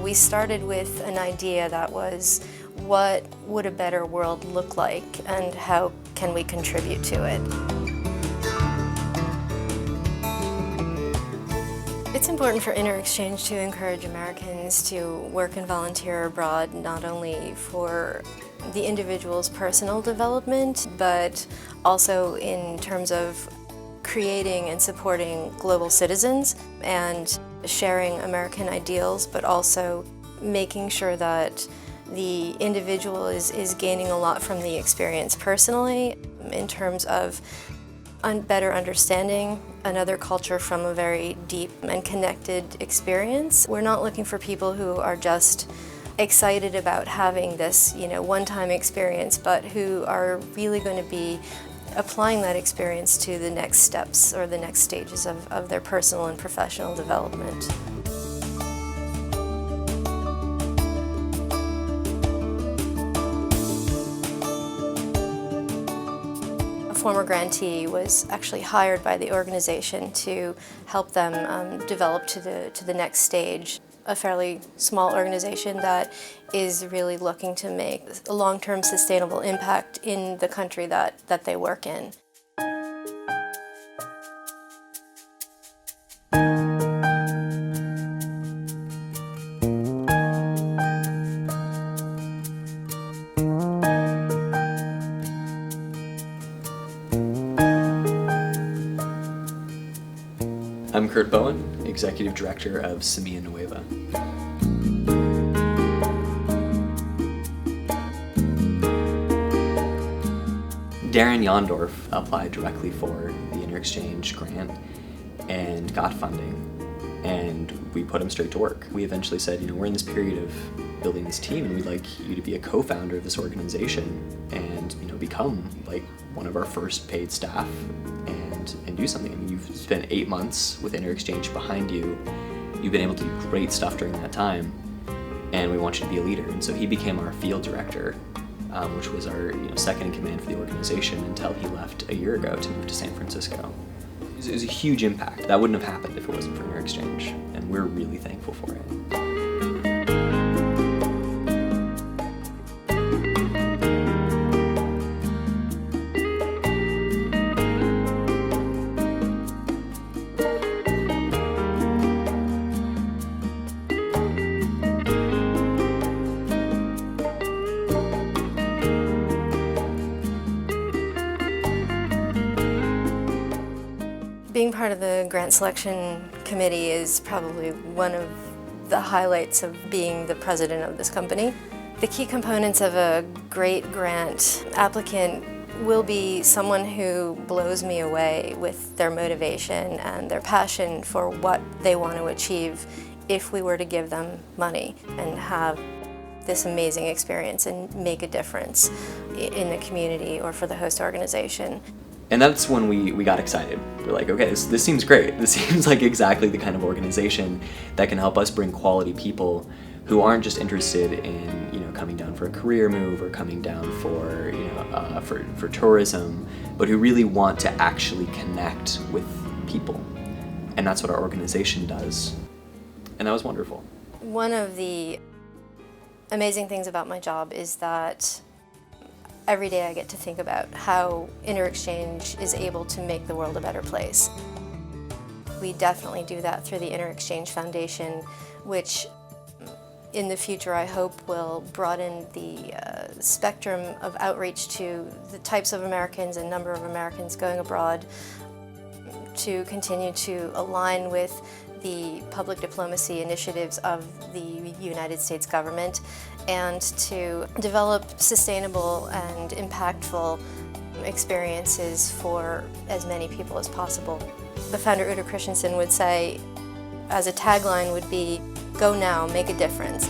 we started with an idea that was, what would a better world look like and how can we contribute to it? It's important for InterExchange to encourage Americans to work and volunteer abroad, not only for the individual's personal development, but also in terms of creating and supporting global citizens and sharing American ideals, but also making sure that the individual is gaining a lot from the experience personally in terms of better understanding another culture from a very deep and connected experience. We're not looking for people who are just excited about having this, one-time experience, but who are really going to be applying that experience to the next steps or the next stages of their personal and professional development. A former grantee was actually hired by the organization to help them develop to the next stage. A fairly small organization that is really looking to make a long-term sustainable impact in the country that they work in. I'm Kurt Bowen, Executive Director of Semilla Nueva. Darren Yondorf applied directly for the InterExchange grant and got funding, and we put him straight to work. We eventually said, we're in this period of building this team and we'd like you to be a co-founder of this organization and become like one of our first paid staff and do something. I mean, you've spent 8 months with InterExchange behind you. You've been able to do great stuff during that time, and we want you to be a leader. And so he became our field director, which was our second in command for the organization until he left a year ago to move to San Francisco. It was a huge impact. That wouldn't have happened if it wasn't for InterExchange, and we're really thankful for it. Being part of the grant selection committee is probably one of the highlights of being the president of this company. The key components of a great grant applicant will be someone who blows me away with their motivation and their passion for what they want to achieve if we were to give them money and have this amazing experience and make a difference in the community or for the host organization. And that's when we got excited. We're like, okay, this seems great. This seems like exactly the kind of organization that can help us bring quality people who aren't just interested in coming down for a career move or coming down for for tourism, but who really want to actually connect with people. And that's what our organization does. And that was wonderful. One of the amazing things about my job is that every day I get to think about how InterExchange is able to make the world a better place. We definitely do that through the InterExchange Foundation, which in the future I hope will broaden the spectrum of outreach to the types of Americans and number of Americans going abroad, to continue to align with the public diplomacy initiatives of the United States government, and to develop sustainable and impactful experiences for as many people as possible. The founder, Udo Christensen, would say, as a tagline would be, "Go now, make a difference."